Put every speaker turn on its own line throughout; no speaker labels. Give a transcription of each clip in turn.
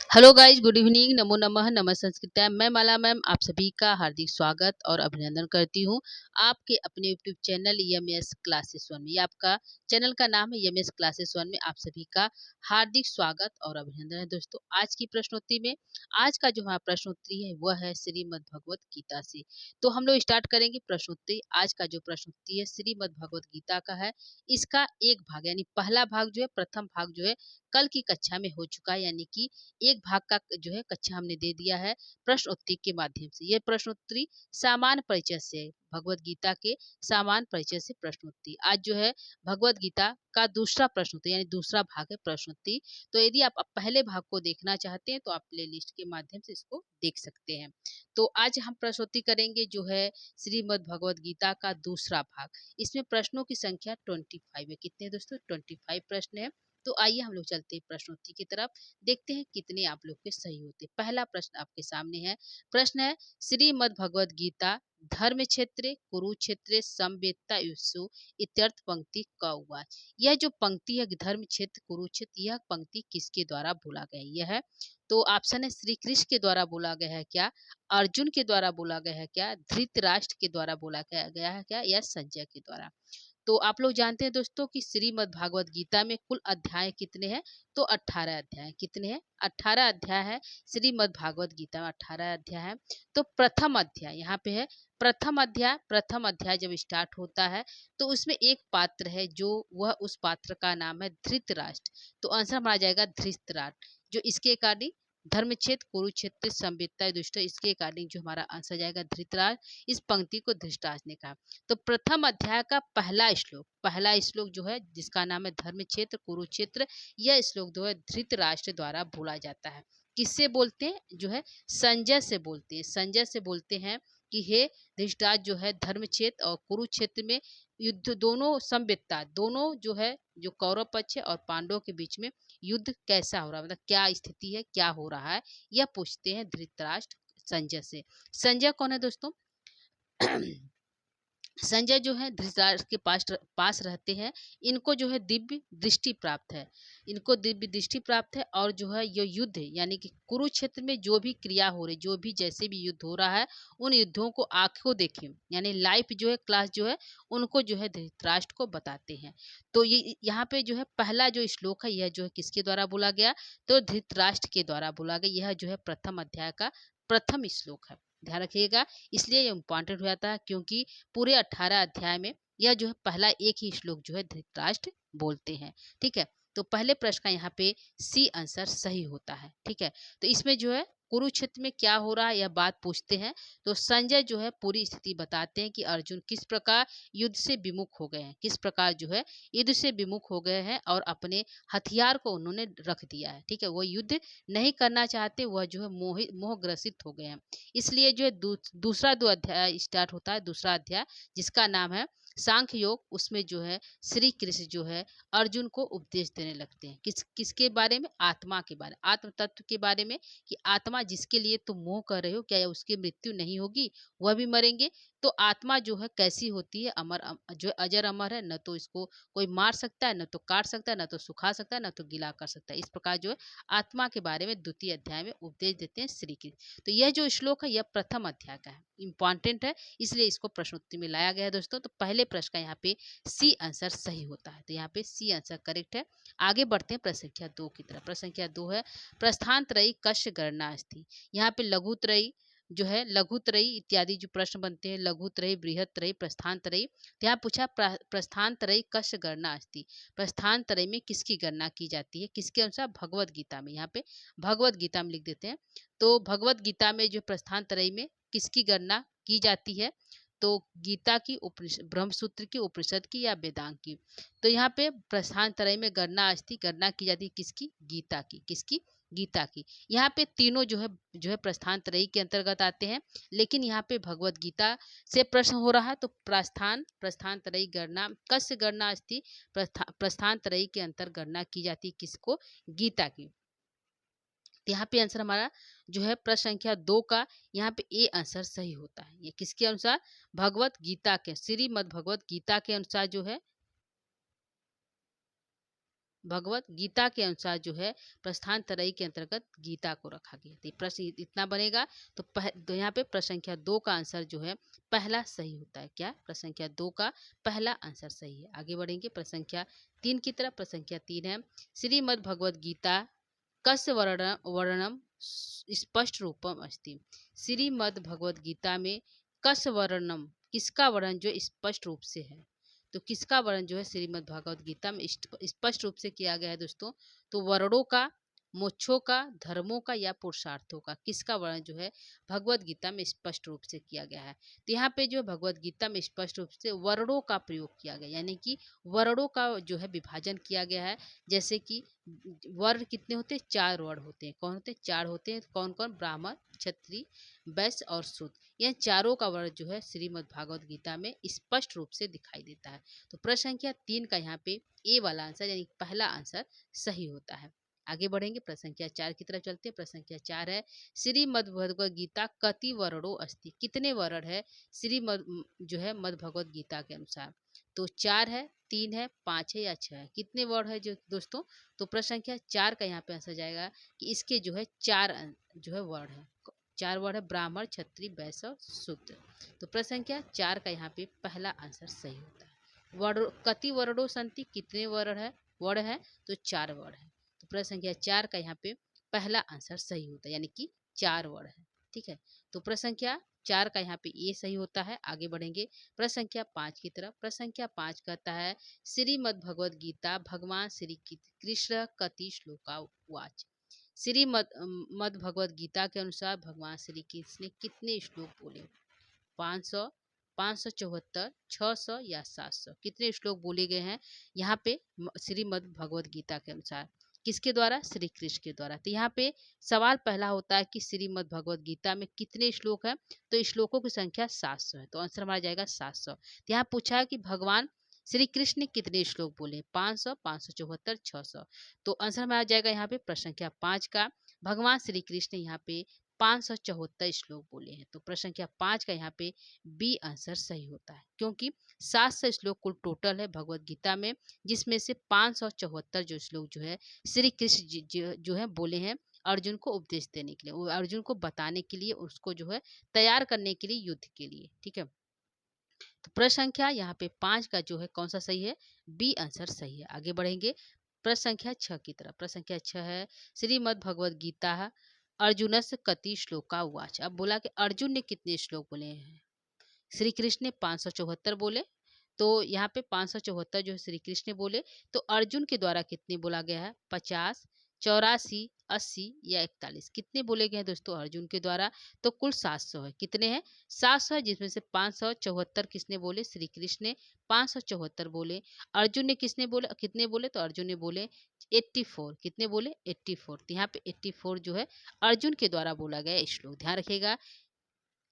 Hello guys, good evening, नमो नमः, नमः संस्कृत्याम। मैं माला मैम आप सभी का हार्दिक स्वागत और अभिनंदन करती हूँ आपके अपने यूट्यूब चैनल यमएस क्लासेस वन में। ये आपका चैनल का नाम है यमएस क्लासेस वन में। आप सभी का हार्दिक स्वागत और अभिनंदन है दोस्तों। आज की प्रश्नोत्तरी में आज का जो हमारा प्रश्नोत्तरी है वह है श्रीमद् भगवत गीता से। तो हम लोग स्टार्ट करेंगे प्रश्नोत्तरी। आज का जो प्रश्नोत्तरी है श्रीमद् भगवत गीता का है। इसका एक भाग यानी पहला भाग जो है, प्रथम भाग जो है कल की कक्षा में हो चुका है, यानी कि एक भाग का जो है कक्षा हमने दे दिया है प्रश्नोत्तरी के माध्यम से। यह प्रश्नोत्तरी सामान्य परिचय से है, भगवत गीता के सामान्य परिचय से प्रश्नोत्तरी। आज जो है भगवत गीता का दूसरा प्रश्नोत्तरी यानी दूसरा भाग है प्रश्नोत्तरी। तो यदि आप पहले भाग को देखना चाहते हैं तो आप प्ले लिस्ट के माध्यम से इसको देख सकते हैं। तो आज हम प्रश्नोत्तरी करेंगे जो है श्रीमद् भगवत गीता का दूसरा भाग। इसमें प्रश्नों की संख्या 25 है। कितने दोस्तों? 25 प्रश्न है। तो आइए हम लोग चलते हैं प्रश्नोत्तरी की तरफ, देखते हैं कितने आप लोग के सही होते। पहला प्रश्न आपके सामने है। प्रश्न है श्रीमद् भगवत गीता धर्म क्षेत्र कुरुक्षेत्र समवेत्ता युषु इत्यर्थ पंक्ति क हुआ। यह जो पंक्ति है धर्म क्षेत्र कुरुक्षेत्र, यह पंक्ति किसके द्वारा बोला गया? यह है तो ऑप्शन है श्री कृष्ण के द्वारा बोला गया है क्या, अर्जुन के द्वारा बोला गया है क्या, धृतराष्ट्र के द्वारा बोला गया है क्या, या संजय के द्वारा? तो आप लोग जानते हैं दोस्तों कि श्रीमद् भागवत गीता में कुल अध्याय कितने हैं? तो 18 अध्याय। कितने हैं? 18 अध्याय है श्रीमद् भागवत गीता में, 18 अध्याय है। तो प्रथम अध्याय यहाँ पे है। प्रथम अध्याय जब स्टार्ट होता है तो उसमें एक पात्र है जो वह उस पात्र का नाम है धृतराष्ट्र। तो आंसर हमारा जाएगा धृतराष्ट्र, जो इसके अकॉर्डिंग धर्मक्षेत्र कुरुक्षेत्र संवेत्ता दुष्ट, इसके अकॉर्डिंग जो हमारा आंसर जाएगा धृतराष्ट्र। इस पंक्ति को धृतराष्ट्र ने कहा। तो प्रथम अध्याय का पहला श्लोक जो है जिसका नाम है धर्म क्षेत्र कुरुक्षेत्र, यह श्लोक जो है धृतराष्ट्र द्वारा बोला जाता है। किससे बोलते हैं? जो है संजय से बोलते हैं। संजय से बोलते हैं कि हे धृतराष्ट्र, जो है धर्म क्षेत्र और कुरुक्षेत्र में युद्ध दोनों संवेदता, दोनों जो है जो कौरव पक्ष है और पांडवों के बीच में युद्ध कैसा हो रहा है, मतलब क्या स्थिति है, क्या हो रहा है, यह पूछते हैं धृतराष्ट्र संजय से। संजय कौन है दोस्तों? संजय जो है धृतराष्ट्र के पास रहते हैं। इनको जो है दिव्य दृष्टि प्राप्त है। इनको दिव्य दृष्टि प्राप्त है और जो है ये युद्ध यानी कि कुरुक्षेत्र में जो भी क्रिया हो रही, जो भी जैसे भी युद्ध हो रहा है, उन युद्धों को आंखों देखे यानी लाइव जो है क्लास जो है उनको जो है धृतराष्ट्र को बताते हैं। तो ये यहाँ पे जो है पहला जो श्लोक है यह जो है किसके द्वारा बोला गया? तो धृतराष्ट्र के द्वारा बोला गया। यह जो है प्रथम अध्याय का प्रथम श्लोक है, ध्यान रखिएगा। इसलिए ये इम्पॉर्टेंट हो जाता है क्योंकि पूरे 18 अध्याय में यह जो है पहला एक ही श्लोक जो है धृतराष्ट्र बोलते हैं। ठीक है, तो पहले प्रश्न का यहाँ पे सी आंसर सही होता है। ठीक है, तो इसमें जो है कुरुक्षेत्र में क्या हो रहा है यह बात पूछते हैं। तो संजय जो है पूरी स्थिति बताते हैं कि अर्जुन किस प्रकार युद्ध से विमुख हो गए हैं, किस प्रकार जो है युद्ध से विमुख हो गए हैं और अपने हथियार को उन्होंने रख दिया है। ठीक है, वो युद्ध नहीं करना चाहते, वह जो है मोहग्रसित हो गए हैं। इसलिए जो है दूसरा दो अध्याय स्टार्ट होता है, दूसरा अध्याय जिसका नाम है सांख्य योग। उसमें जो है श्री कृष्ण जो है अर्जुन को उपदेश देने लगते हैं। किसके बारे में? आत्मा के बारे, आत्म तत्व के बारे में, कि आत्मा जिसके लिए तुम मोह कर रहे हो, क्या उसकी मृत्यु नहीं होगी, वह भी मरेंगे। तो आत्मा जो है कैसी होती है? जो अजर अमर है, न तो इसको कोई मार सकता है, न तो काट सकता है, न तो सुखा सकता है, न तो गिला कर सकता है। इस प्रकार जो है आत्मा के बारे में द्वितीय अध्याय में उपदेश देते हैं श्री कृष्ण। तो यह जो श्लोक है यह प्रथम अध्याय का है, इंपॉर्टेंट है, इसलिए इसको प्रश्नोत्तरी में लाया गया है दोस्तों। तो पहले प्रश्न का यहाँ पे सी आंसर सही होता है, तो यहाँ पे सी आंसर करेक्ट है। आगे बढ़ते हैं प्रश्न संख्या 2 की तरफ। प्रश्न संख्या 2 है प्रस्थानत्रयी कस्य गणना अस्ति। यहाँ पे लघुत्रयी जो है लघुत्रयी इत्यादि जो प्रश्न बनते हैं, लघुत्रयी बृहत्त्रयी प्रस्थानत्रयी। तो यहाँ पूछा प्रस्थानत्रयी कस्य गणना अस्ति, प्रस्थानत्रयी में किसकी गणना की जाती है, किसके अनुसार? भगवत गीता में। यहाँ पे भगवत गीता में लिख देते हैं। तो भगवत गीता में जो प्रस्थानत्रयी में किसकी गणना की जाती है? तो गीता की, उपनिषद, ब्रह्मसूत्र की, उपनिषद की, या वेदांग की। तो यहाँ पे प्रस्थानत्रयी में गणना अस्ति, गणना की जाती है किसकी? गीता की। किसकी? गीता की। यहाँ पे तीनों जो है प्रस्थानत्रयी के अंतर्गत आते हैं, लेकिन यहाँ पे भगवत गीता से प्रश्न हो रहा है। तो प्रस्थानत्रयी गणना कस्य गणना अस्ति, प्रस्थानत्रयी के अंतर गणना की जाती है किसको? गीता की। यहाँ पे आंसर हमारा जो है प्रश्न संख्या 2 का यहाँ पे ए आंसर सही होता है। ये किसके अनुसार? भगवत गीता के, श्रीमद् भगवत गीता के अनुसार जो है भगवत गीता के अनुसार जो है प्रस्थान त्रयी के अंतर्गत गीता को रखा गया। तो प्रश्न इतना बनेगा। तो यहाँ पे प्रश्न संख्या 2 का आंसर जो है पहला सही होता है। क्या? प्रश्न संख्या 2 का पहला आंसर सही है। आगे बढ़ेंगे प्रश्न संख्या 3 की तरफ। प्रश्न संख्या 3 है श्रीमद् भगवद गीता कस्य वर्णम स्पष्ट रूपम अस्ति। श्रीमद् भगवद गीता में कस्य वर्णम, किसका वर्णन जो स्पष्ट रूप से है। तो किसका वर्णन जो है श्रीमद् भगवद गीता में स्पष्ट रूप से किया गया है दोस्तों। तो वर्णों का, मोक्षों का, धर्मों का या पुरुषार्थों का, किसका वर्णन जो है भगवद गीता में स्पष्ट रूप से किया गया है। तो यहाँ पे जो भगवद गीता में स्पष्ट रूप से वर्णों का प्रयोग किया गया, यानी कि वर्णों का जो है विभाजन किया गया है। जैसे कि वर्ण कितने होते हैं? 4 वर्ण होते हैं। कौन होते हैं? 4 होते हैं। कौन कौन? ब्राह्मण, क्षत्रिय, वैश्य और शूद्र। यह चारों का वर्ण जो है श्रीमद् भागवत गीता में स्पष्ट रूप से दिखाई देता है। तो प्रश्न संख्या 3 का यहाँ पे ए वाला आंसर यानी पहला आंसर सही होता है। आगे बढ़ेंगे प्रश्न संख्या 4 की तरफ चलते हैं। प्रश्न संख्या 4 है श्रीमद् भगवद गीता कति वर्णो अस्ति। कितने वर्ण है श्रीमद् जो है मद् भगवद गीता के अनुसार। तो 4 है, 3 है, 5 है या 6 है। कितने वर्ण है जो दोस्तों? तो प्रश्न संख्या 4 का यहाँ पे आंसर जाएगा कि इसके जो है 4 जो है वर्ण है। 4 वर्ण है, ब्राह्मण, क्षत्रिय, वैश्य और शूद्र। तो प्रश्न संख्या 4 का यहाँ पे पहला आंसर सही होता है। वर्ण कति वर्णो संति, कितने वर्ण है? तो 4 वर्ण है। तो प्रश्न संख्या 4 का यहाँ पे पहला आंसर सही होता है, यानी कि 4 वर्ण है। ठीक है, तो प्रश्न संख्या 4 का यहाँ पे ये सही होता है। आगे बढ़ेंगे प्रश्न संख्या 5 की तरफ। प्रश्न संख्या 5 कहता है श्रीमद् भगवद गीता भगवान श्री कृष्ण कति श्लोका वाच। श्रीमद् भगवद गीता के अनुसार भगवान श्री कृष्ण ने कितने श्लोक बोले? 500, 574, 600 या 700। कितने श्लोक बोले गए हैं यहाँ पे श्रीमद् भगवद गीता के अनुसार? किसके द्वारा? श्री कृष्ण के द्वारा। तो यहाँ पे सवाल पहला होता है कि श्रीमद् भगवद गीता में कितने श्लोक हैं? तो श्लोकों की संख्या 700 है। तो आंसर हमारा जाएगा 700। तो यहाँ पूछा है कि भगवान श्री कृष्ण ने कितने श्लोक बोले? 500, 574, 600। तो आंसर हमारा जाएगा यहाँ पे प्रश्न संख्या 5 का भगवान श्री कृष्ण ने यहाँ पे 574 श्लोक बोले हैं। तो प्रश्न संख्या 5 का यहाँ पे बी आंसर सही होता है, क्योंकि 700 श्लोक कुल टोटल है भगवत गीता में, जिसमें से 574 जो श्लोक जो है श्री कृष्ण जो है बोले हैं अर्जुन को उपदेश देने के लिए, अर्जुन को बताने के लिए, उसको जो है तैयार करने के लिए, युद्ध के लिए। ठीक है, तो प्रश्न संख्या यहाँ पे 5 का जो है कौन सा सही है? बी आंसर सही है। आगे बढ़ेंगे प्रश्न संख्या 6 की तरफ। प्रश्न संख्या 6 है श्रीमद् भगवद गीता अर्जुनस्य कति श्लोका उवाच। अब बोला कि अर्जुन ने कितने श्लोक बोले हैं? श्री कृष्ण ने 574 बोले। तो यहाँ पे 574 जो श्री कृष्ण ने बोले, तो अर्जुन के द्वारा कितने बोला गया है? 50, 84, 80 या 41। कितने बोले गए हैं दोस्तों अर्जुन के द्वारा? तो कुल 700 है। कितने हैं? 700 है, जिसमें से 574 किसने बोले? श्री कृष्ण ने 574 बोले। अर्जुन ने किसने बोले, कितने बोले? तो अर्जुन ने बोले 84। कितने बोले? 84। तो यहाँ पे 84 जो है अर्जुन के द्वारा बोला गया श्लोक। ध्यान रखिएगा,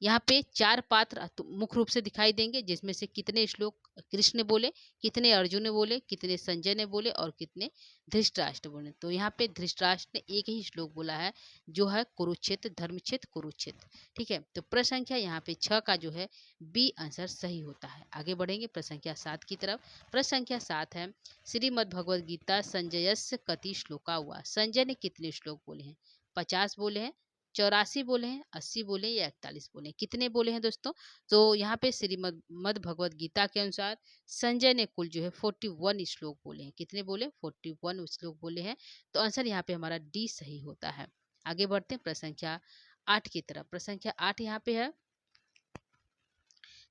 यहाँ पे 4 पात्र मुख्य रूप से दिखाई देंगे, जिसमें से कितने श्लोक कृष्ण ने बोले, कितने अर्जुन ने बोले, कितने संजय ने बोले और कितने धृतराष्ट्र बोले। तो यहाँ पे धृतराष्ट्र ने एक ही श्लोक बोला है, जो है कुरुक्षेत्र, धर्मक्षेत्र, कुरुक्षेत्र। ठीक है, तो प्रश्न संख्या यहाँ पे 6 का जो है बी आंसर सही होता है। आगे बढ़ेंगे प्रश्न संख्या 7 की तरफ। प्रश्न संख्या 7 है श्रीमद् भगवद गीता संजयस्य कति श्लोका हुआ। संजय ने कितने श्लोक बोले हैं? 50 बोले हैं, 84 बोले हैं, 80 बोले या 41 बोले? कितने बोले हैं दोस्तों? तो यहाँ पे श्रीमद् भगवद गीता के अनुसार संजय ने कुल जो है 41 श्लोक बोले हैं। कितने बोले? 41 श्लोक बोले हैं। तो आंसर यहाँ पे हमारा डी सही होता है। आगे बढ़ते हैं प्रश्न संख्या 8 की तरफ। प्रश्न संख्या 8 यहाँ पे है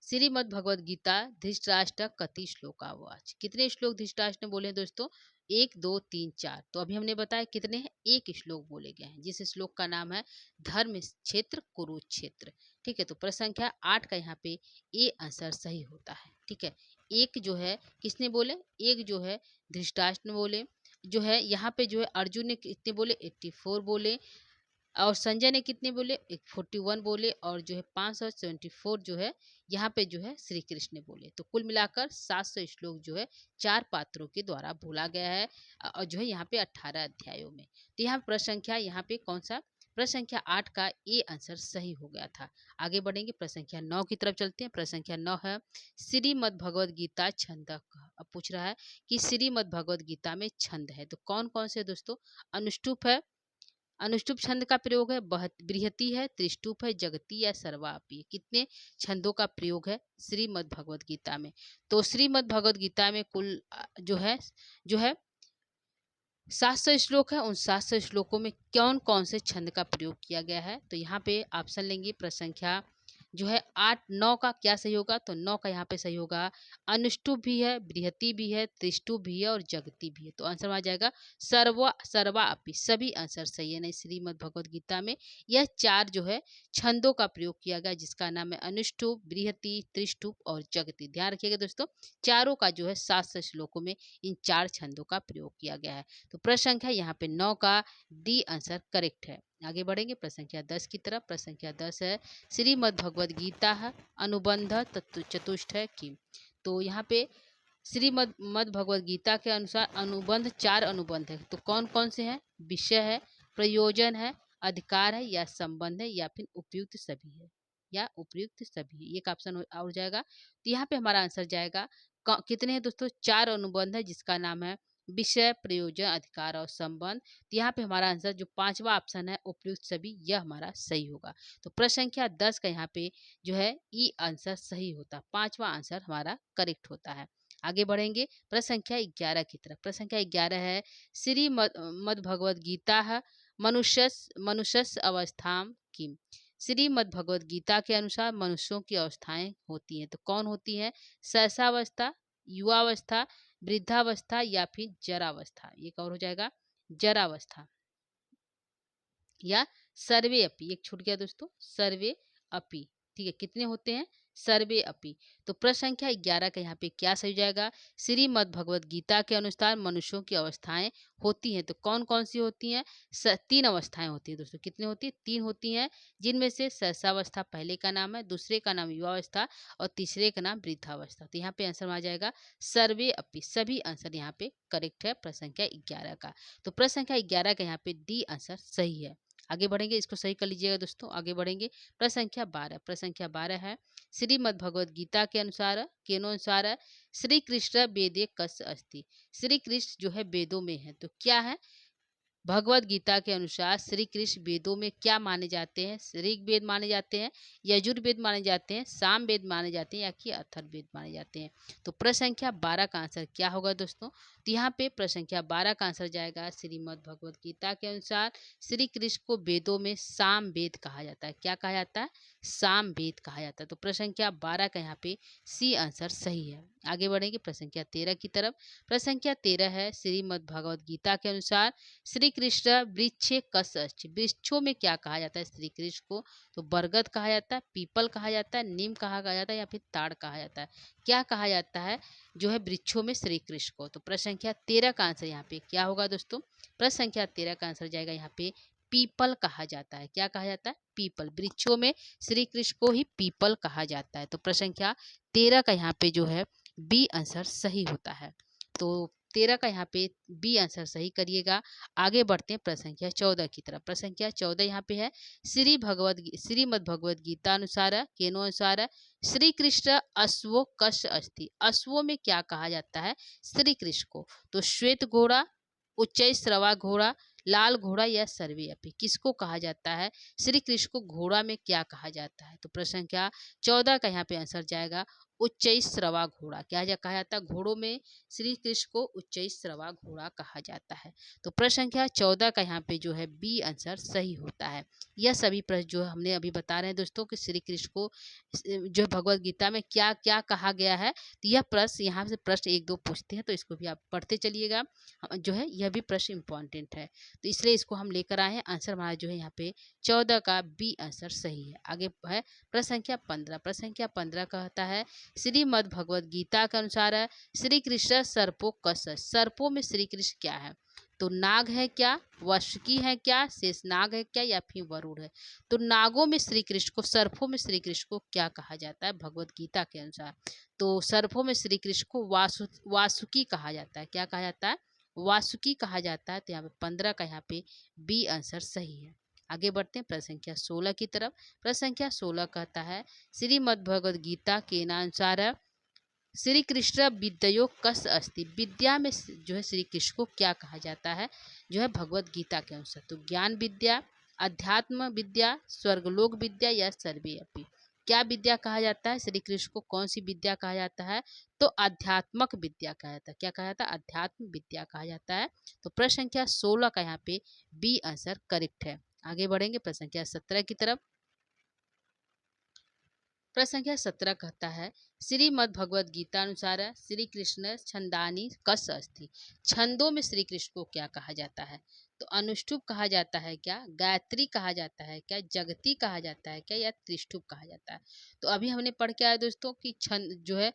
श्रीमद् भगवद गीता धृतराष्ट्र कति श्लोकावाच। कितने श्लोक धृतराष्ट्र ने बोले हैं दोस्तों? 1, 2, 3, 4। तो अभी हमने बताया कितने हैं? 1 श्लोक बोले गए हैं, जिस श्लोक का नाम है धर्म क्षेत्र कुरुक्षेत्र। ठीक है, तो प्रश्न संख्या 8 का यहाँ पे ए आंसर सही होता है। ठीक है, 1 जो है किसने बोले? 1 जो है धृतराष्ट्र ने बोले। जो है यहाँ पे जो है अर्जुन ने कितने बोले? 84 बोले। और संजय ने कितने बोले? 41 बोले। और जो है 574 जो है यहाँ पे जो है श्री कृष्ण ने बोले। तो कुल मिलाकर 700 श्लोक जो है 4 पात्रों के द्वारा बोला गया है, और जो है यहाँ पे 18 अध्यायों में। तो यहाँ प्रश्न संख्या यहाँ पे कौन सा प्रश्न संख्या 8 का ए आंसर सही हो गया था। आगे बढ़ेंगे, प्रश्न संख्या 9 की तरफ चलते हैं। प्रश्न संख्या 9 है श्रीमद् भगवद गीता छंद। अब पूछ रहा है कि श्रीमद् भगवद गीता में छंद है तो कौन कौन से दोस्तों? अनुष्टुप है, अनुष्टुप छंद का प्रयोग है, बृहति है, त्रिष्टुप है, जगती या सर्वापी। कितने छंदों का प्रयोग है श्रीमद् भगवद गीता में? तो श्रीमद् भगवद गीता में कुल जो है 700 श्लोक है। उन 700 श्लोकों में कौन कौन से छंद का प्रयोग किया गया है? तो यहाँ पे ऑप्शन लेंगे। प्रश्न संख्या जो है 8 9 का क्या सही होगा? तो 9 का यहाँ पे सही होगा अनुष्टुप भी है, बृहति भी है, त्रिष्टुप भी है और जगती भी है। तो आंसर आ जाएगा सर्वा अपि। सभी आंसर सही है। नहीं, श्रीमद् भगवद गीता में यह 4 जो है छंदों का प्रयोग किया गया जिसका नाम है अनुष्टुप, बृहति, त्रिष्टुप और जगती। ध्यान रखिएगा दोस्तों, चारों का जो है 700 श्लोकों में इन 4 छंदों का प्रयोग किया गया है। तो प्रश्न संख्या यहाँ पे 9 का डी आंसर करेक्ट है। आगे बढ़ेंगे प्रश्न संख्या 10 की तरफ। प्रश्न संख्या 10 है श्रीमद् भगवद गीता अनुबंध चतुष्ट है किम। तो यहाँ पे श्रीमद् भगवद गीता के अनुसार अनुबंध 4 अनुबंध है। तो कौन कौन से हैं? विषय है, प्रयोजन है, अधिकार है या संबंध है या फिर उपयुक्त सभी है या उपयुक्त सभी। एक ऑप्शन और जाएगा। तो यहाँ पे हमारा आंसर जाएगा कितने हैं दोस्तों? 4 अनुबंध है जिसका नाम है विषय, प्रयोजन, अधिकार और संबंध। तो यहाँ पे हमारा आंसर जो 5वां ऑप्शन है उपयुक्त सभी, यह हमारा सही होगा। तो प्रश्न संख्या 10 का यहाँ पे जो है ई आंसर सही होता है, 5वां आंसर हमारा करेक्ट होता है। आगे बढ़ेंगे प्रश्न संख्या 11 की तरफ। प्रश्न संख्या 11 है श्रीमद् भगवद गीता मनुष्य अवस्था किम। श्रीमद् भगवद गीता के अनुसार मनुष्यों की अवस्थाएं होती हैं। तो कौन होती हैं? शैशवावस्था, युवावस्था, वृद्धावस्था या फिर जरावस्था। एक और हो जाएगा जरावस्था या सर्वे अपी। एक छूट गया दोस्तों, सर्वे अपी। ठीक है, कितने होते हैं? सर्वे अपी। तो प्रश्न संख्या 11 का यहाँ पे क्या सही जाएगा? श्रीमद् भगवद गीता के अनुसार मनुष्यों की अवस्थाएं होती हैं। तो कौन कौन सी होती हैं? 3 अवस्थाएं होती है दोस्तों। कितनी होती है? 3 होती हैं, जिनमें से शैशवावस्था पहले का नाम है, दूसरे का नाम युवावस्था और तीसरे का नाम वृद्धावस्था। तो यहाँ पे आंसर आ जाएगा सर्वे अपी। सभी आंसर यहाँ पे करेक्ट है प्रश्न संख्या 11 का। तो प्रश्न संख्या 11 का यहाँ पे डी आंसर सही है। आगे बढ़ेंगे, इसको सही कर लीजिएगा दोस्तों। आगे बढ़ेंगे प्रश्न संख्या 12। प्रश्न संख्या 12 है श्रीमद् भगवद गीता के अनुसार श्री कृष्ण वेदे कस्य अस्ति। श्री कृष्ण जो है वेदों में है। तो क्या है? भगवद गीता के अनुसार श्री कृष्ण वेदों में क्या माने जाते हैं? ऋग्वेद माने जाते हैं, यजुर्वेद माने जाते हैं, सामवेद माने जाते हैं या कि अथर्ववेद माने जाते हैं। तो प्रश्न संख्या 12 का आंसर क्या होगा दोस्तों? तो यहाँ पे प्रश्न संख्या 12 का आंसर जाएगा श्रीमद् भगवद गीता के अनुसार श्री कृष्ण को वेदों में सामवेद कहा जाता है। क्या कहा जाता है? सामवेद कहा जाता है। तो प्रश्न संख्या 12 का यहाँ पे सी आंसर सही है। आगे बढ़ेंगे प्रश्न संख्या 13 की तरफ। प्रश्न संख्या 13 है श्रीमद् भगवद गीता के अनुसार श्री कृष्ण वृक्षे कस्य। वृक्षों में क्या कहा जाता है श्री कृष्ण को? तो बरगद कहा जाता है, पीपल कहा जाता है, नीम कहा जाता है या फिर ताड़ कहा जाता है। क्या कहा जाता है जो है वृक्षों में श्री कृष्ण को? तो प्रश्न संख्या 13 का आंसर यहाँ पे क्या होगा दोस्तों? प्रश्न संख्या 13 का आंसर जाएगा यहाँ पे पीपल कहा जाता है। क्या कहा जाता है? पीपल। वृक्षों में श्री कृष्ण को ही पीपल कहा जाता है। तो प्रश्न संख्या 13 का यहाँ पे जो है बी आंसर सही होता है। तो 13 का यहाँ पे बी आंसर सही करिएगा। आगे बढ़ते हैं प्रश्न संख्या 14 की तरफ। प्रश्न संख्या 14 यहाँ पे है श्रीमद् भगवद गीता अनुसार श्री कृष्ण अश्वो कस्य अस्ति। अश्वों में क्या कहा जाता है श्री कृष्ण को? तो श्वेत घोड़ा, उच्चैःश्रवा घोड़ा, लाल घोड़ा या सर्वे अपी। किसको कहा जाता है? श्री कृष्ण को घोड़ा में क्या कहा जाता है? तो प्रश्न संख्या 14 का यहाँ पे आंसर जाएगा उच्चैःश्रवा घोड़ा। क्या कहा जाता है? घोड़ों में श्री कृष्ण को उच्चैःश्रवा घोड़ा कहा जाता है। तो प्रश्न संख्या 14 का यहाँ पे जो है बी आंसर सही होता है। यह सभी प्रश्न जो हमने अभी बता रहे हैं दोस्तों कि श्री कृष्ण को जो भगवद गीता में क्या क्या कहा गया है। तो यह प्रश्न यहाँ से प्रश्न 1-2 पूछते हैं, तो इसको भी आप पढ़ते चलिएगा। जो है यह भी प्रश्न इंपॉर्टेंट है, तो इसलिए इसको हम लेकर आए हैं। आंसर हमारा जो है यहाँ पे 14 का बी आंसर सही है। आगे है प्रश्न संख्या 15। प्रश्न संख्या 15 कहता है श्रीमद् भगवद गीता के अनुसार श्री कृष्ण सर्पो कस्य। सर्पों में श्री कृष्ण क्या है? तो नाग है क्या, वासुकी है क्या, शेषनाग है क्या या फिर वरुण है? तो नागों में श्री कृष्ण को, सर्पों में श्री कृष्ण को क्या कहा जाता है भगवद गीता के अनुसार? तो सर्पों में श्री कृष्ण को वासुकी कहा जाता है। क्या कहा जाता है? वासुकी कहा जाता है। तो यहाँ पे 15 का यहाँ पे बी आंसर सही है। आगे बढ़ते हैं प्रश्न संख्या 16 की तरफ। प्रश्न संख्या 16 कहता है श्रीमद् भगवद गीता के अनुसार श्री कृष्ण विद्यो कस अस्ति, विद्या में जो है श्री कृष्ण को क्या कहा जाता है जो है भगवत गीता के अनुसार। तो ज्ञान विद्या, अध्यात्म विद्या, स्वर्गलोक विद्या या सर्वे अपि। क्या विद्या कहा जाता है श्री कृष्ण को, कौन सी विद्या कहा जाता है? तो आध्यात्मक विद्या कहा जाता है। क्या कहा जाता है? अध्यात्म विद्या कहा जाता है। तो प्रश्न संख्या 16 का यहाँ पे बी आंसर करेक्ट है। आगे बढ़ेंगे प्रश्न संख्या 17 की तरफ। प्रश्न संख्या 17 कहता है श्रीमद् भगवद गीता अनुसार श्री कृष्ण छंदानी कस अस्ति, छंदों में श्री कृष्ण को क्या कहा जाता है? तो अनुष्टुप कहा जाता है क्या, गायत्री कहा जाता है क्या, जगती कहा जाता है क्या, या त्रिष्टुप कहा जाता है? तो अभी हमने पढ़ के आया दोस्तों कि छंद जो है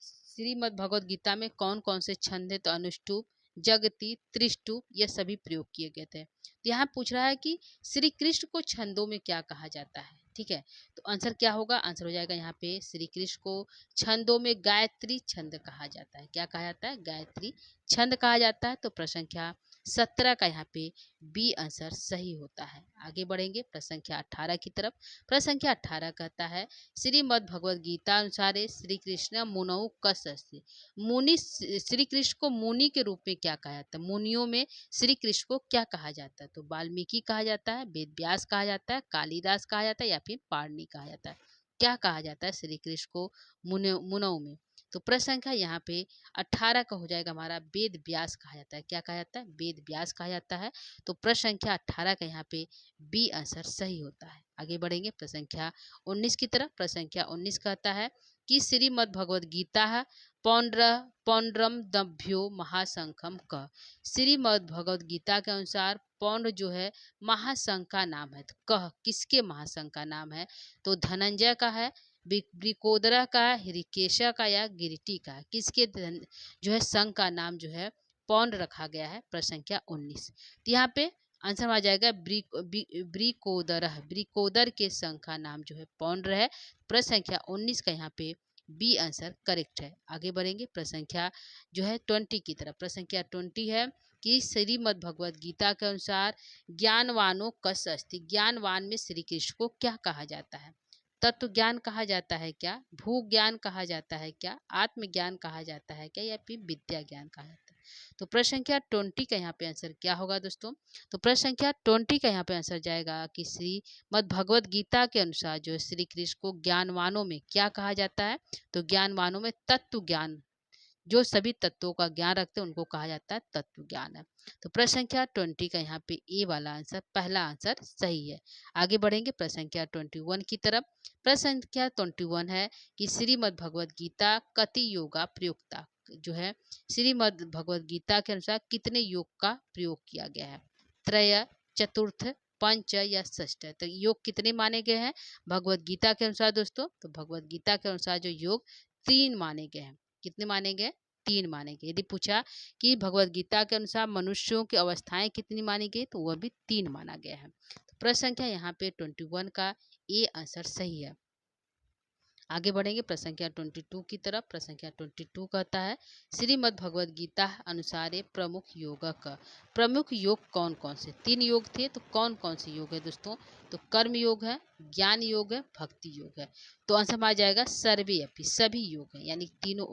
श्रीमद् भगवद गीता में कौन कौन से छंद है। तो अनुष्टुप, जगती, त्रिष्टुप ये सभी प्रयोग किए गए थे। तो यहाँ पूछ रहा है कि श्री कृष्ण को छंदों में क्या कहा जाता है। ठीक है, तो आंसर क्या होगा? आंसर हो जाएगा यहाँ पे श्री कृष्ण को छंदों में गायत्री छंद कहा जाता है। क्या कहा जाता है? गायत्री छंद कहा जाता है। तो प्रश्न संख्या 17 का यहाँ पे बी आंसर सही होता है। आगे बढ़ेंगे प्रश्न संख्या 18 की तरफ। प्रश्न संख्या 18 कहता है श्रीमद् भगवद गीता अनुसार श्री कृष्ण मुनौ कस अस्ति, मुनि श्री कृष्ण को मुनि के रूप में क्या कहा जाता है? मुनियों में श्री कृष्ण को क्या कहा जाता है? तो वाल्मीकि कहा जाता है, वेद व्यास कहा जाता है, कालिदास कहा जाता है, या फिर पाणिनि कहा जाता है? क्या कहा जाता है श्री कृष्ण को मुनौ में? तो प्रश्न संख्या यहाँ पे 18 का हो जाएगा हमारा वेद व्यास कहा जाता है। क्या कहा जाता है? वेद व्यास कहा जाता है। तो प्रश्न संख्या 18 का यहाँ पे बी आंसर सही होता है। आगे बढ़ेंगे प्रश्न संख्या 19 की तरफ। प्रश्न संख्या 19 कहता है कि श्रीमद् भगवद गीता पौंड्रम दभ्यो महाशंखम क, श्रीमद् भगवद गीता के अनुसार पौंड जो है महाशंख का नाम है। तो कह किसके महाशंख का नाम है? तो धनंजय का है, ब्रिकोदरा का, ऋकेशा का, या गिरिटी का? किसके जो है संघ का नाम जो है पौंड रखा गया है? प्रश्न संख्या 19। तो यहाँ पे आंसर आ जाएगा ब्रिकोदर, ब्रिकोदर के संघ का नाम जो है पौंड है। प्रश्न संख्या 19 का यहाँ पे बी आंसर करेक्ट है। आगे बढ़ेंगे प्रश्न संख्या जो है 20 की तरफ। प्रश्न संख्या 20 है कि श्रीमद् भगवद गीता के अनुसार ज्ञानवानों कस अस्ति, ज्ञानवान में श्री कृष्ण को क्या कहा जाता है? तत्व ज्ञान कहा जाता है क्या, भू ज्ञान कहा जाता है क्या, आत्मज्ञान कहा जाता है क्या, या फिर विद्या ज्ञान कहा जाता है? तो प्रश्न संख्या 20 का यहाँ पे आंसर क्या होगा दोस्तों? तो प्रश्न संख्या 20 का यहाँ पे आंसर जाएगा कि श्रीमद् भगवद गीता के अनुसार जो श्री कृष्ण को ज्ञानवानों में क्या कहा जाता है? तो ज्ञानवानों में तत्व ज्ञान, जो सभी तत्वों का ज्ञान रखते हैं उनको कहा जाता है तत्व ज्ञान है। तो प्रश्न संख्या 20 का यहाँ पे ए वाला आंसर, पहला आंसर सही है। आगे बढ़ेंगे प्रश्न संख्या 21 की तरफ। प्रश्न संख्या 21 है कि श्रीमद् भगवद गीता कति योगा प्रयुक्ता, जो है श्रीमद् भगवद गीता के अनुसार कितने योग का प्रयोग किया गया है? त्रय, चतुर्थ, पंच या षष्ठ? तो योग कितने माने गए हैं भगवद गीता के अनुसार दोस्तों? तो भगवद गीता के अनुसार जो योग 3 माने गए हैं। कितने माने गए? 3 माने गए। यदि पूछा कि भगवद गीता के अनुसार मनुष्यों की अवस्थाएं कितनी मानी गई, तो वह भी 3 माना गया है। तो प्रश्न संख्या यहाँ पे 21 का ए आंसर सही है। आगे बढ़ेंगे प्रश्न संख्या 22 की तरफ। प्रश्न संख्या 22 कहता है श्रीमद् भगवद गीता अनुसार प्रमुख योग का, प्रमुख योग कौन कौन से? 3 योग थे, तो कौन कौन से योग है दोस्तों? तो कर्म योग है, ज्ञान योग है, भक्ति योग है। तो आंसर आ जाएगा सर्वे अपि, सभी योग है, यानी तीनों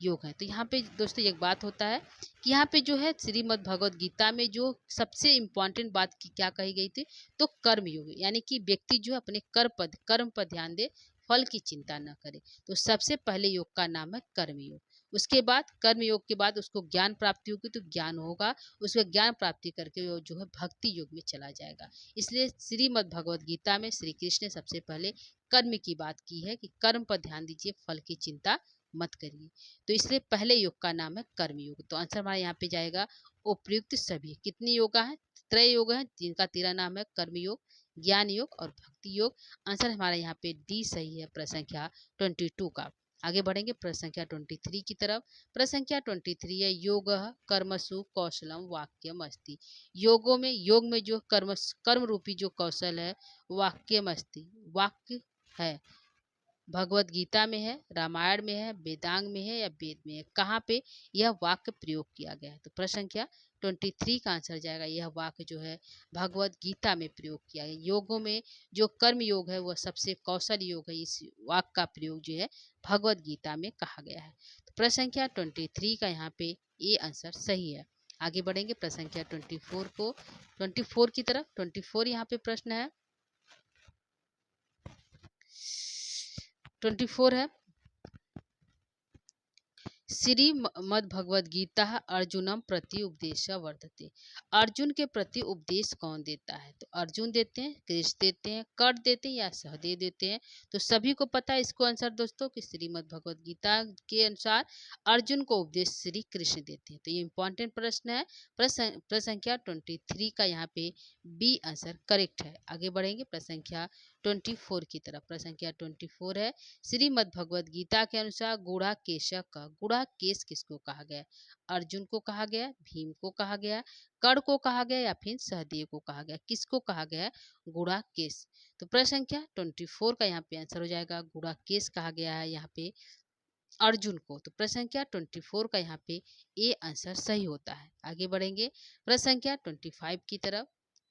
योग है। तो यहाँ पे दोस्तों एक बात होता है कि यहाँ पे जो है श्रीमद् भगवद गीता में जो सबसे इम्पोर्टेंट बात की क्या कही गई थी? तो कर्म योग, यानी कि व्यक्ति जो है अपने कर्म पर ध्यान दे, फल की चिंता न करे। तो सबसे पहले योग का नाम है कर्म योग। उसके बाद कर्म योग के बाद उसको ज्ञान प्राप्ति होगी, तो ज्ञान होगा, उसको ज्ञान प्राप्ति करके वो जो है भक्ति योग में चला जाएगा। इसलिए श्रीमद् भगवद गीता में श्री कृष्ण ने सबसे पहले कर्म की बात की है कि कर्म पर ध्यान दीजिए, फल की चिंता मत करिए। तो इसलिए पहले योग का नाम है कर्म योग। तो आंसर हमारा यहाँ पे जाएगा उपयुक्त सभी। कितने योगा है? त्रय योग है, जिनका तेरा नाम है कर्म योग, ज्ञान योग और भक्ति योग। आंसर हमारा यहाँ पे डी सही है प्रश्न संख्या 22 का। आगे बढ़ेंगे प्रश्न संख्या 23 की तरफ। प्रश्न संख्या 23 है योग कर्मसु कौशलम वाक्यम अस्ति, योग में जो कर्म रूपी जो कौशल है वाक्यम अस्ति, वाक्य है, भगवत गीता में है, रामायण में है, वेदांग में है, या वेद में है? कहाँ पे यह वाक्य प्रयोग किया गया है? तो प्रश्न संख्या 23 का आंसर जाएगा यह वाक्य जो है भगवत गीता में प्रयोग किया गया। योगों में जो कर्म योग है वह सबसे कौशल योग है, इस वाक्य का प्रयोग जो है भगवत गीता में कहा गया है। तो प्रश्न संख्या 23 का यहाँ पे ये आंसर सही है। आगे बढ़ेंगे प्रश्न संख्या 24 की तरफ। 24 यहाँ पे प्रश्न है, 24 है, श्रीमद् भगवद गीता अर्जुनम प्रति उपदेश वर्तते। अर्जुन के प्रति उपदेश कौन देता है? तो अर्जुन देते हैं, कृष्ण देते हैं, कर्ण देते हैं या सहदेव देते हैं? तो सभी को पता है इसको आंसर दोस्तों कि श्रीमद् भगवद गीता के अनुसार अर्जुन को उपदेश श्री कृष्ण देते हैं। तो ये इंपॉर्टेंट प्रश्न है। प्रश्न संख्या 23 का यहाँ पे बी आंसर करेक्ट है। आगे बढ़ेंगे प्रश्न संख्या 24 की तरफ। प्रश्न संख्या 24 है, श्रीमद् भगवद गीता के अनुसार गुड़ा केशक का गुड़ा केश किसको कहा गया? अर्जुन को कहा गया, भीम को कहा गया, कर्ण को कहा गया या फिर सहदेव को कहा गया? किसको कहा गया गुड़ा केश? तो प्रश्न संख्या 24 का यहाँ पे आंसर हो जाएगा गुड़ा केश कहा गया है यहाँ पे अर्जुन को। तो प्रश्न संख्या 24 का यहाँ पे ए आंसर सही होता है। आगे बढ़ेंगे प्रश्न संख्या 25 की तरफ।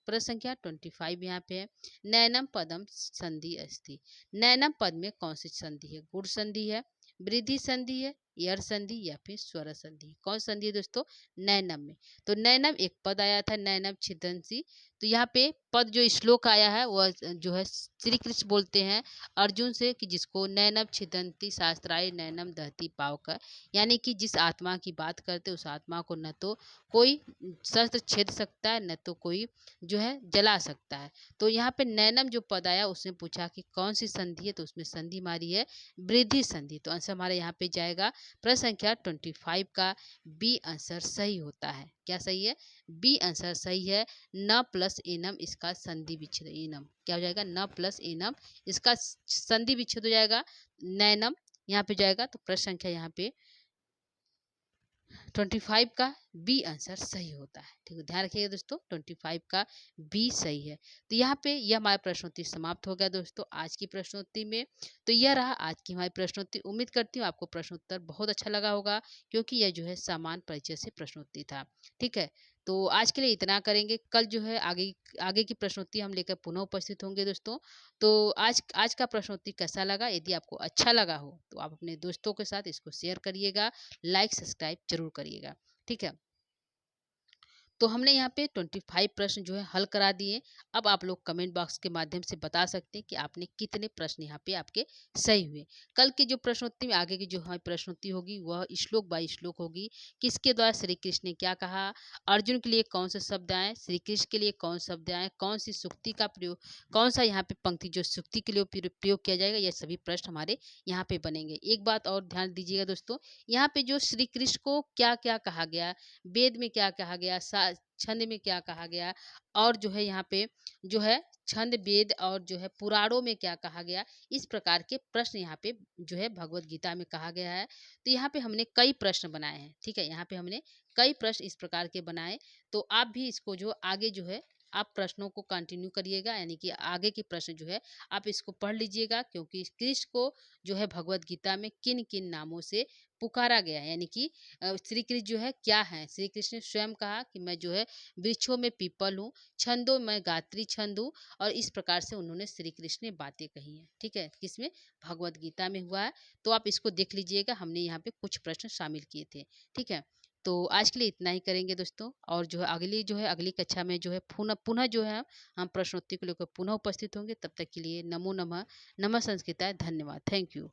प्रश्न संख्या 25 यहाँ पे है, नैनम पदम संधि अस्ति। नैनम पद में कौन सी संधि है? गुण संधि है, वृद्धि संधि है, यर संधि या फिर स्वर संधि? कौन संधि है दोस्तों? नैनम में। तो नैनम एक पद आया था, नैनम छिदंसी। तो यहाँ पे पद जो श्लोक आया है वह जो है श्री कृष्ण बोलते हैं अर्जुन से कि जिसको नैनम छिदंती शास्त्राय नैनम दहती पावकर, यानी कि जिस आत्मा की बात करते उस आत्मा को न तो कोई शस्त्र छेद सकता है न तो कोई जो है जला सकता है। तो यहाँ पे नैनम जो पद आया उसने पूछा कि कौन सी संधि है, तो उसमें संधि मारी है वृद्धि संधि। तो आंसर हमारे यहाँ पे जाएगा प्रश्न संख्या 25 का बी आंसर सही होता है। क्या सही है? बी आंसर सही है। न प्लस एनम इसका संधि विच्छेद, एनम क्या हो जाएगा? न प्लस एनम इसका संधि विच्छेद हो जाएगा, नैनम यहाँ पे जाएगा। तो प्रश्न संख्या यहाँ पे 25 का बी आंसर सही होता है। ठीक है, ध्यान रखिएगा दोस्तों 25 का बी सही है। तो यहाँ पे यह हमारा प्रश्नोत्तरी समाप्त हो गया दोस्तों आज की प्रश्नोत्तरी में। तो यह रहा आज की हमारी प्रश्नोत्तरी। उम्मीद करती हूँ आपको प्रश्नोत्तर बहुत अच्छा लगा होगा क्योंकि यह जो है सामान्य परिचय से प्रश्नोत्तरी था। ठीक है, तो आज के लिए इतना करेंगे। कल जो है आगे की प्रश्नोत्तरी हम लेकर पुनः उपस्थित होंगे दोस्तों। तो आज का प्रश्नोत्तरी कैसा लगा? यदि आपको अच्छा लगा हो तो आप अपने दोस्तों के साथ इसको शेयर करिएगा, लाइक सब्सक्राइब जरूर करिएगा। ठीक है, तो हमने यहाँ पे 25 प्रश्न जो है हल करा दिए। अब आप लोग कमेंट बॉक्स के माध्यम से बता सकते हैं कि आपने कितने प्रश्न यहाँ पे आपके सही हुए। कल की जो प्रश्नोत्तरी में आगे की जो हमारी प्रश्नोत्तरी होगी वह श्लोक बाय श्लोक होगी। किसके द्वारा श्री कृष्ण ने क्या कहा, अर्जुन के लिए कौन से शब्द आए, श्री कृष्ण के लिए कौन शब्द आए, कौन सी सुक्ति का प्रयोग, कौन सा यहाँ पे पंक्ति जो सुक्ति के लिए प्रयोग किया जाएगा, यह सभी प्रश्न हमारे यहाँ पे बनेंगे। एक बात और ध्यान दीजिएगा दोस्तों, यहाँ पे जो श्री कृष्ण को क्या क्या कहा गया, वेद में क्या कहा गया, छंद में क्या कहा गया, और जो है यहाँ पे जो है छंद वेद और जो है पुराणों में क्या कहा गया, इस प्रकार के प्रश्न यहाँ पे जो है भगवत गीता में कहा गया है। तो यहाँ पे हमने कई प्रश्न बनाए हैं। ठीक है, यहाँ पे हमने कई प्रश्न इस प्रकार के बनाए। तो आप भी इसको जो आगे जो है आप प्रश्नों को कंटिन्यू करिएगा, यानी कि आगे के प्रश्न जो है आप इसको पढ़ लीजिएगा क्योंकि कृष्ण को जो है भगवत गीता में किन किन नामों से पुकारा गया है, यानी कि श्री कृष्ण जो है क्या है। श्री कृष्ण ने स्वयं कहा कि मैं जो है वृक्षों में पीपल हूँ, छंदों में गायत्री छंद हूँ, और इस प्रकार से उन्होंने श्री कृष्ण ने बातें कही हैं। ठीक है, किसमें? भगवत गीता में हुआ है। तो आप इसको देख लीजिएगा, हमने यहाँ पे कुछ प्रश्न शामिल किए थे। ठीक है, तो आज के लिए इतना ही करेंगे दोस्तों, और जो है अगली कक्षा में जो है पुनः जो है हम प्रश्नोत्तरी को लेकर पुनः उपस्थित होंगे। तब तक के लिए नमो नमः, नमः संस्कृताय, धन्यवाद, थैंक यू।